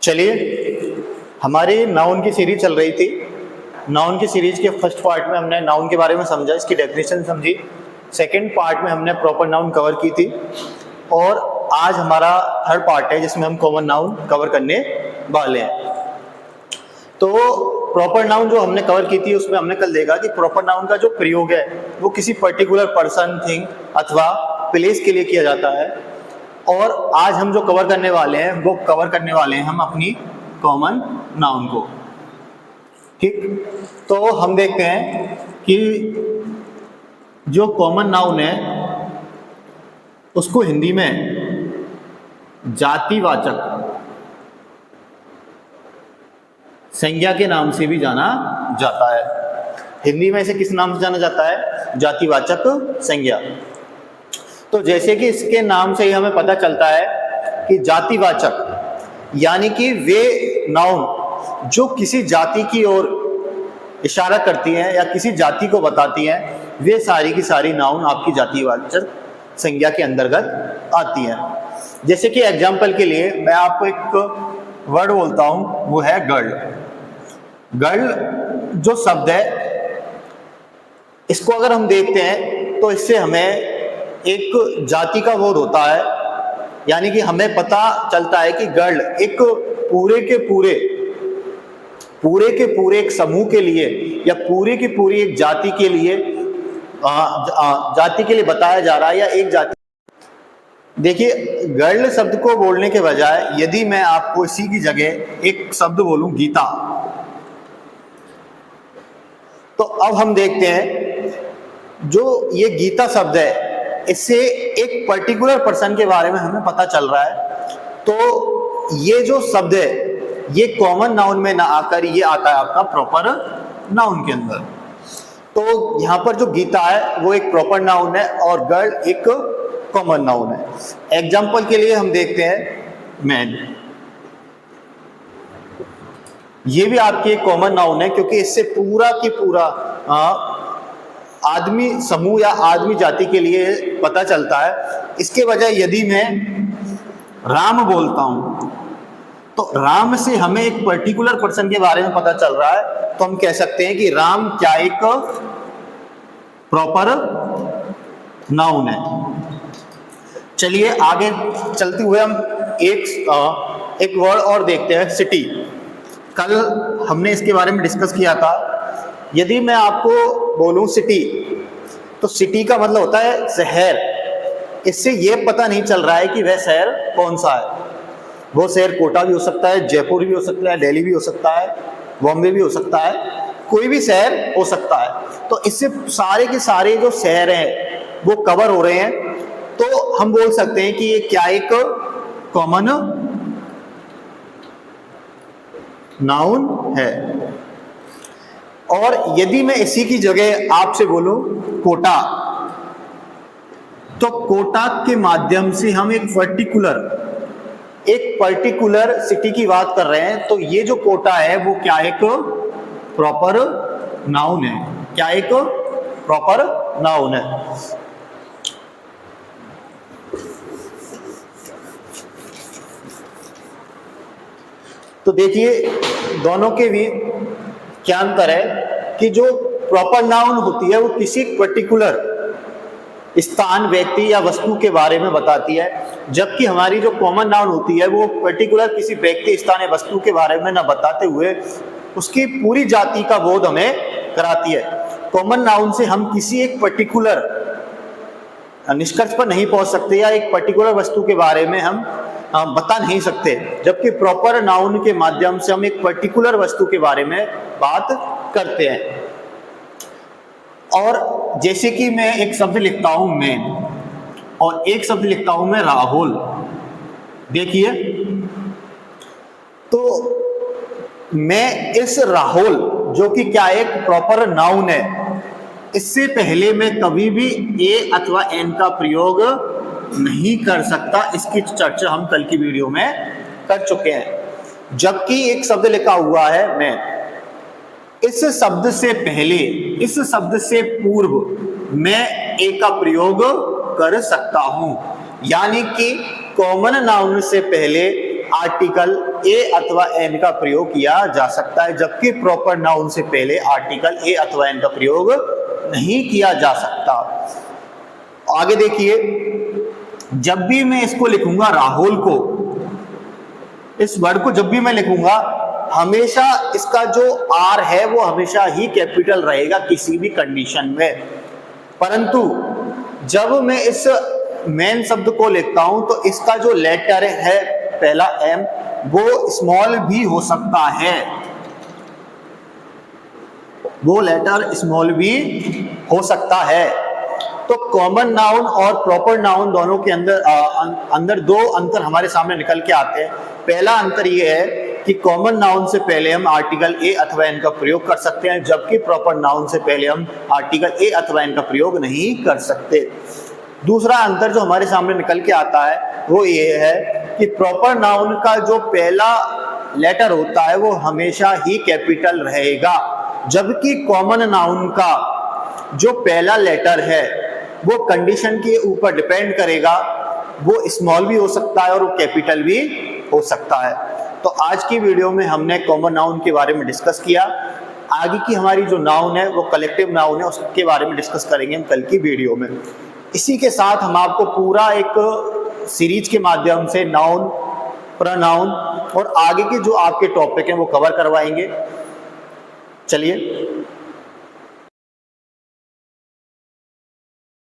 चलिए, हमारी नाउन की सीरीज चल रही थी। नाउन की सीरीज के फर्स्ट पार्ट में हमने नाउन के बारे में समझा, इसकी डेफिनेशन समझी। सेकंड पार्ट में हमने प्रॉपर नाउन कवर की थी और आज हमारा थर्ड पार्ट है जिसमें हम कॉमन नाउन कवर करने वाले हैं। तो प्रॉपर नाउन जो हमने कवर की थी उसमें हमने कल देखा कि प्रॉपर नाउन का जो प्रयोग है वो किसी पर्टिकुलर पर्सन, थिंग अथवा प्लेस के लिए किया जाता है। और आज हम जो कवर करने वाले हैं वो कवर करने वाले हैं हम अपनी कॉमन नाउन को। ठीक, तो हम देखते हैं कि जो कॉमन नाउन है उसको हिंदी में जातिवाचक संज्ञा के नाम से भी जाना जाता है। हिंदी में इसे किस नाम से जाना जाता है? जातिवाचक संज्ञा। तो जैसे कि इसके नाम से ही हमें पता चलता है कि जातिवाचक यानी कि वे नाउन जो किसी जाति की ओर इशारा करती हैं या किसी जाति को बताती हैं, वे सारी की सारी नाउन आपकी जातिवाचक संज्ञा के अंतर्गत आती हैं। जैसे कि एग्जाम्पल के लिए मैं आपको एक वर्ड बोलता हूं, वो है गर्ल। गर्ल जो शब्द है, इसको अगर हम देखते हैं तो इससे हमें एक जाति का बोध होता है, यानी कि हमें पता चलता है कि गर्ल एक पूरे के पूरे एक समूह के लिए या पूरी की पूरी एक जाति के लिए बताया जा रहा है, या एक जाति। देखिए, गर्ल शब्द को बोलने के बजाय यदि मैं आपको इसी की जगह एक शब्द बोलूं गीता, तो अब हम देखते हैं जो ये गीता शब्द है इससे एक पर्टिकुलर पर्सन के बारे में हमें पता चल रहा है। तो ये जो शब्द है ये कॉमन नाउन में ना आकर ये आता है आपका प्रॉपर नाउन के अंदर। तो यहाँ पर जो गीता है वो एक प्रॉपर नाउन है और गर्ल एक कॉमन नाउन है। एग्जाम्पल के लिए हम देखते हैं मैन। ये भी आपकी एक कॉमन नाउन है क्योंकि इससे पूरा की पूरा आदमी समूह या आदमी जाति के लिए पता चलता है। इसके बजाय यदि मैं राम बोलता हूं तो राम से हमें एक पर्टिकुलर पर्सन के बारे में पता चल रहा है, तो हम कह सकते हैं कि राम क्या एक प्रॉपर नाउन है। चलिए आगे चलते हुए हम एक वर्ड और देखते हैं, सिटी। कल हमने इसके बारे में डिस्कस किया था। यदि मैं आपको बोलूं सिटी, तो सिटी का मतलब होता है शहर। इससे यह पता नहीं चल रहा है कि वह शहर कौन सा है। वो शहर कोटा भी हो सकता है, जयपुर भी हो सकता है, दिल्ली भी हो सकता है, बॉम्बे भी हो सकता है, कोई भी शहर हो सकता है। तो इससे सारे के सारे जो शहर हैं वो कवर हो रहे हैं। तो हम बोल सकते हैं कि ये क्या एक कॉमन नाउन है। और यदि मैं इसी की जगह आपसे बोलूं कोटा, तो कोटा के माध्यम से हम एक पर्टिकुलर सिटी की बात कर रहे हैं। तो ये जो कोटा है वो क्या एक प्रॉपर नाउन है। क्या एक प्रॉपर नाउन है। तो देखिए दोनों के बीच क्या अंतर है कि जो प्रॉपर नाउन होती है वो किसी पर्टिकुलर स्थान, व्यक्ति या वस्तु के बारे में बताती है, जबकि हमारी जो कॉमन नाउन होती है वो पर्टिकुलर किसी व्यक्ति, स्थान या वस्तु के बारे में न बताते हुए उसकी पूरी जाति का बोध हमें कराती है। कॉमन नाउन से हम किसी एक पर्टिकुलर निष्कर्ष पर नहीं पहुंच सकते या एक पर्टिकुलर वस्तु के बारे में हम बता नहीं सकते, जबकि प्रॉपर नाउन के माध्यम से हम एक पर्टिकुलर वस्तु के बारे में बात करते हैं। और जैसे कि मैं एक शब्द लिखता हूं मैन और एक शब्द लिखता हूं मैं राहुल। देखिए, तो मैं इस राहुल जो कि क्या एक प्रॉपर नाउन है, इससे पहले मैं कभी भी ए अथवा एन का प्रयोग नहीं कर सकता। इसकी चर्चा हम कल की वीडियो में कर चुके हैं। जबकि एक शब्द लिखा हुआ है मैं, इस शब्द से पहले, इस शब्द से पूर्व मैं ए का प्रयोग कर सकता हूं। यानी कि कॉमन नाउन से पहले आर्टिकल ए अथवा एन का प्रयोग किया जा सकता है, जबकि प्रॉपर नाउन से पहले आर्टिकल ए अथवा एन का प्रयोग नहीं किया जा सकता। आगे देखिए, जब भी मैं इसको लिखूंगा राहुल को, इस वर्ड को जब भी मैं लिखूंगा हमेशा इसका जो आर है वो हमेशा ही कैपिटल रहेगा किसी भी कंडीशन में। परंतु जब मैं इस मेन शब्द को लिखता हूं तो इसका जो लेटर है पहला एम वो स्मॉल भी हो सकता है, वो लेटर स्मॉल भी हो सकता है। तो कॉमन नाउन और प्रॉपर नाउन दोनों के अंदर दो अंतर हमारे सामने निकल के आते हैं। पहला अंतर ये है कि कॉमन नाउन से पहले हम आर्टिकल ए अथवा एन का प्रयोग कर सकते हैं, जबकि प्रॉपर नाउन से पहले हम आर्टिकल ए अथवा एन का प्रयोग नहीं कर सकते। दूसरा अंतर जो हमारे सामने निकल के आता है वो ये है कि प्रॉपर नाउन का जो पहला लेटर होता है वो हमेशा ही कैपिटल रहेगा, जबकि कॉमन नाउन का जो पहला लेटर है वो कंडीशन के ऊपर डिपेंड करेगा, वो स्मॉल भी हो सकता है और वो कैपिटल भी हो सकता है। तो आज की वीडियो में हमने कॉमन नाउन के बारे में डिस्कस किया। आगे की हमारी जो नाउन है वो कलेक्टिव नाउन है, उसके बारे में डिस्कस करेंगे हम कल की वीडियो में। इसी के साथ हम आपको पूरा एक सीरीज के माध्यम से नाउन, प्रोनाउन और आगे के जो आपके टॉपिक हैं वो कवर करवाएंगे। चलिए।